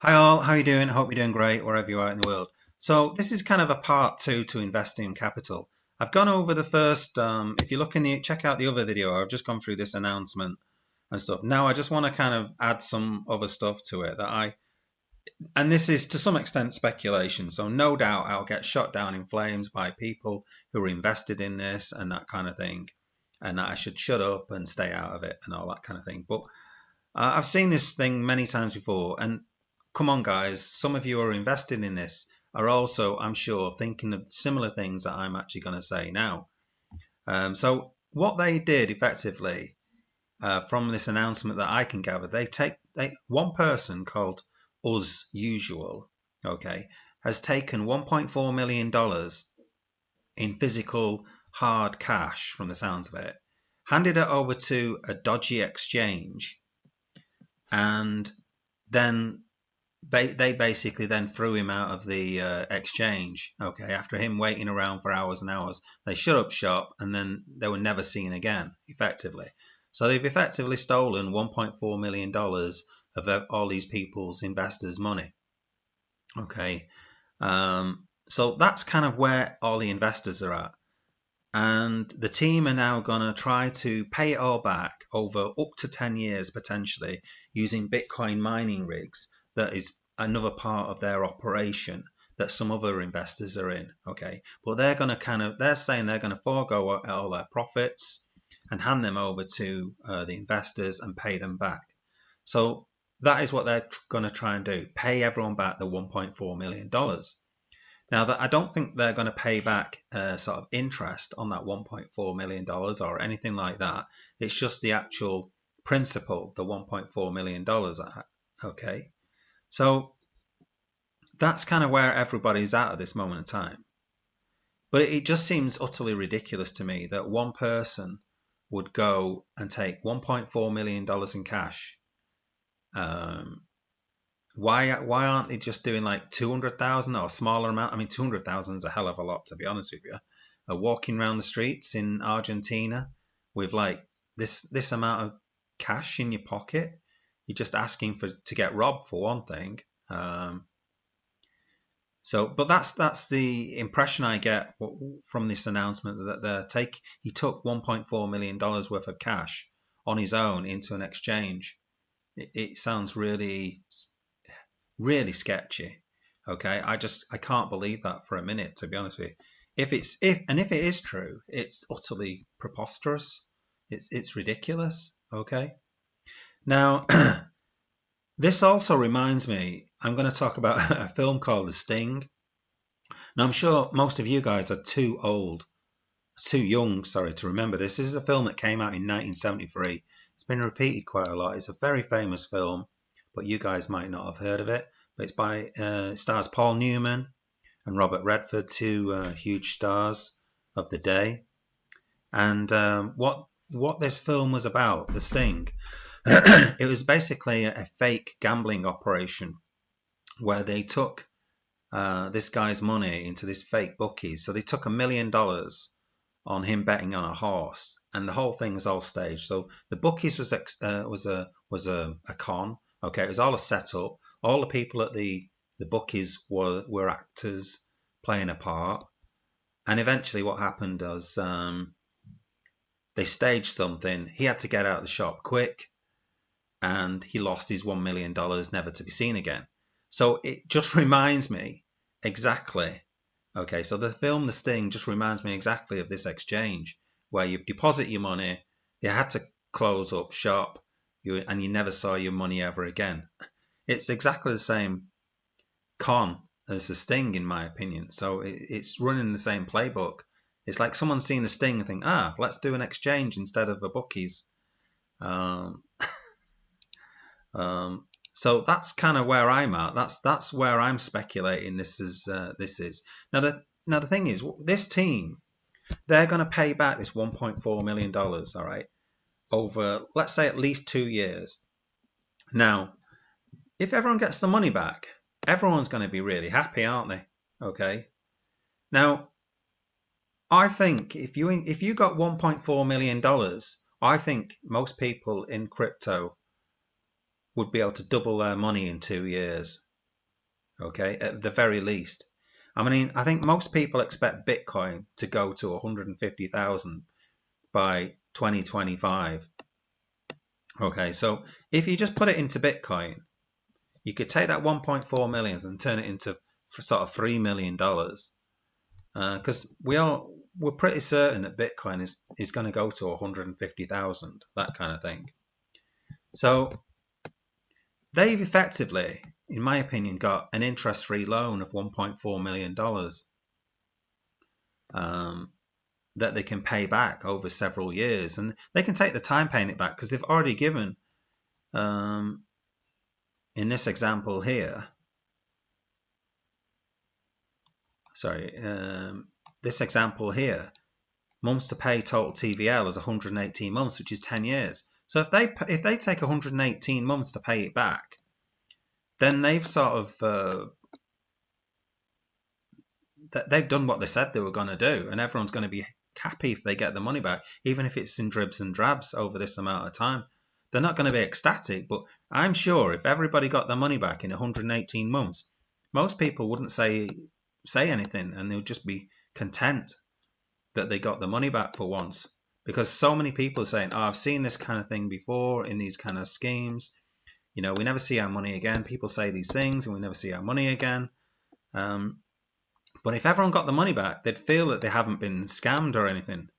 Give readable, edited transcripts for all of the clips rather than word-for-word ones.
Hi all, how you doing? Hope you're doing great wherever you are in the world. So this is kind of a part two to Investium Capital. I've gone over the first, if you look in the, check out the other video, I've just gone through this announcement and stuff. Now I just want to kind of add some other stuff to it and this is to some extent speculation. So no doubt I'll get shot down in flames by people who are invested in this and that kind of thing. And that I should shut up and stay out of it and all that kind of thing. But I've seen this thing many times before, and come on, guys, some of you who are invested in this are also, I'm sure, thinking of similar things that I'm actually going to say now. So, what they did effectively from this announcement that I can gather, one person called Us Usual, okay, has taken $1.4 million in physical hard cash from the sounds of it, handed it over to a dodgy exchange, and then they basically then threw him out of the exchange. Okay, after him waiting around for hours and hours, they shut up shop, and then they were never seen again. Effectively, so they've effectively stolen $1.4 million of all these people's investors' money. Okay, so that's kind of where all the investors are at. And the team are now going to try to pay it all back over up to 10 years potentially using Bitcoin mining rigs. That is another part of their operation that some other investors are in. Okay, but they're saying they're going to forego all their profits and hand them over to the investors and pay them back. So that is what they're going to try and do, pay everyone back the $1.4 million. Now, that I don't think they're going to pay back sort of interest on that $1.4 million or anything like that. It's just the actual principal, the $1.4 million. Okay. So that's kind of where everybody's at this moment in time. But it just seems utterly ridiculous to me that one person would go and take $1.4 million in cash. Why aren't they just doing like 200,000 or a smaller amount? I mean, 200,000 is a hell of a lot, to be honest with you. Walking around the streets in Argentina with like this amount of cash in your pocket, you're just asking for to get robbed for one thing. But that's the impression I get from this announcement that he took $1.4 million worth of cash on his own into an exchange. It sounds really sketchy. Okay, I can't believe that for a minute, to be honest with you. If it is true, it's utterly preposterous. It's ridiculous. Okay. Now, this also reminds me. I'm going to talk about a film called The Sting. Now, I'm sure most of you guys are too young, sorry, to remember this. This is a film that came out in 1973. It's been repeated quite a lot. It's a very famous film, but you guys might not have heard of it. But it stars Paul Newman and Robert Redford, two huge stars of the day. And what this film was about, The Sting, it was basically a fake gambling operation where they took this guy's money into this fake bookies. So they took $1 million on him betting on a horse, and the whole thing was all staged. So the bookies was a con. Okay, it was all a setup. All the people at the bookies were actors playing a part. And eventually, what happened was they staged something. He had to get out of the shop quick, and he lost his $1 million, never to be seen again. So it just reminds me exactly. Okay, so the film The Sting just reminds me exactly of this exchange where you deposit your money, you had to close up shop, and you never saw your money ever again. It's exactly the same con as The Sting, in my opinion. So it's running the same playbook. It's like someone's seen The Sting and think, let's do an exchange instead of a bookies. Um, so that's kind of where I'm at. That's where I'm speculating. This is now the thing is, this team, they're going to pay back this $1.4 million. All right, over, let's say, at least 2 years. Now, if everyone gets the money back, everyone's going to be really happy, aren't they? Okay. Now, I think if you got $1.4 million, I think most people in crypto would be able to double their money in 2 years. okay, at the very least. I mean, I think most people expect Bitcoin to go to 150,000 by 2025. Okay, so if you just put it into Bitcoin, you could take that 1.4 million and turn it into sort of $3 million. Because we're pretty certain that Bitcoin is going to go to 150,000, that kind of thing. So they've effectively, in my opinion, got an interest-free loan of $1.4 million that they can pay back over several years, and they can take the time paying it back because they've already given, in this example here, this example here, months to pay total TVL is 118 months, which is 10 years. So if they take 118 months to pay it back, then they've sort of they've done what they said they were going to do, and everyone's going to be happy if they get the money back, even if it's in dribs and drabs over this amount of time. They're not going to be ecstatic, but I'm sure if everybody got their money back in 118 months, most people wouldn't say anything, and they'll just be content that they got the money back for once. Because so many people are saying, oh, I've seen this kind of thing before in these kind of schemes. You know, we never see our money again. People say these things and we never see our money again. But if everyone got the money back, they'd feel that they haven't been scammed or anything.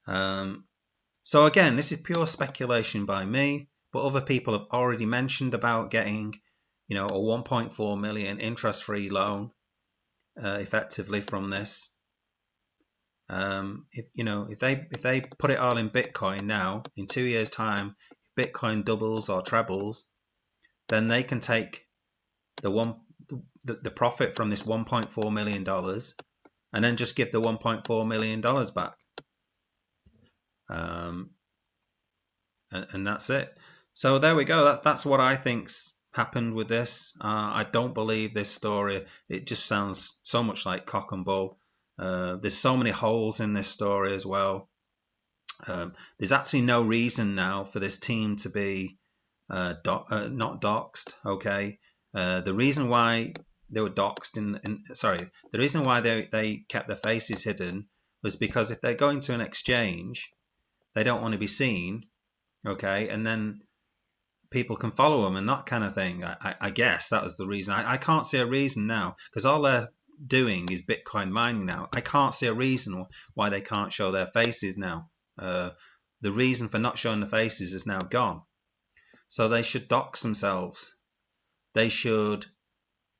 So again, this is pure speculation by me, but other people have already mentioned about getting, you know, a 1.4 million interest-free loan effectively from this. If they put it all in Bitcoin now, in 2 years' time, if Bitcoin doubles or trebles, then they can take the profit from this $1.4 million and then just give the $1.4 million back. And that's it. So there we go. That's what I think's happened with this. I don't believe this story. It just sounds so much like cock and bull. There's so many holes in this story as well. There's actually no reason now for this team to be not doxed. Okay, the reason why they were doxed the reason why they kept their faces hidden was because if they're going to an exchange, they don't want to be seen. Okay, and then people can follow them and that kind of thing. I guess that was the reason. I can't see a reason now because all they're doing is Bitcoin mining now. I can't see a reason why they can't show their faces now. The reason for not showing the faces is now gone. So they should dox themselves. They should.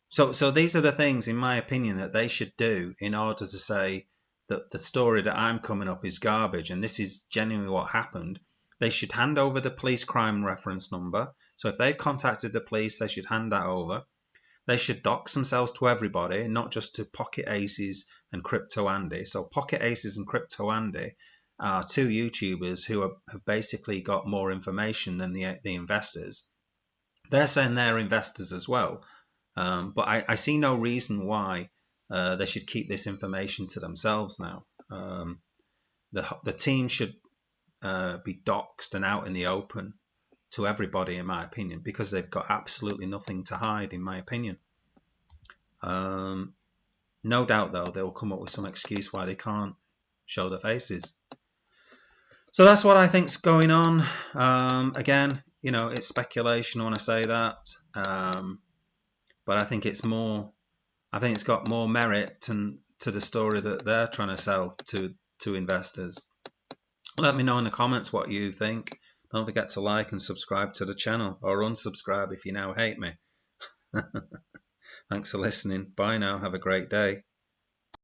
So these are the things, in my opinion, that they should do in order to say that the story that I'm coming up is garbage and this is genuinely what happened. They should hand over the police crime reference number. So if they've contacted the police, they should hand that over. They should dox themselves to everybody, not just to Pocket Aces and Crypto Andy. So Pocket Aces and Crypto Andy are two YouTubers who have basically got more information than the investors. They're saying they're investors as well. But I see no reason why they should keep this information to themselves now. The team should be doxed and out in the open to everybody, in my opinion, because they've got absolutely nothing to hide, in my opinion. No doubt, though, they'll come up with some excuse why they can't show their faces. So that's what I think's going on. Again, you know, it's speculation when I say that, but I think it's more. I think it's got more merit to the story that they're trying to sell to investors. Let me know in the comments what you think. Don't forget to like and subscribe to the channel, or unsubscribe if you now hate me. Thanks for listening. Bye now. Have a great day.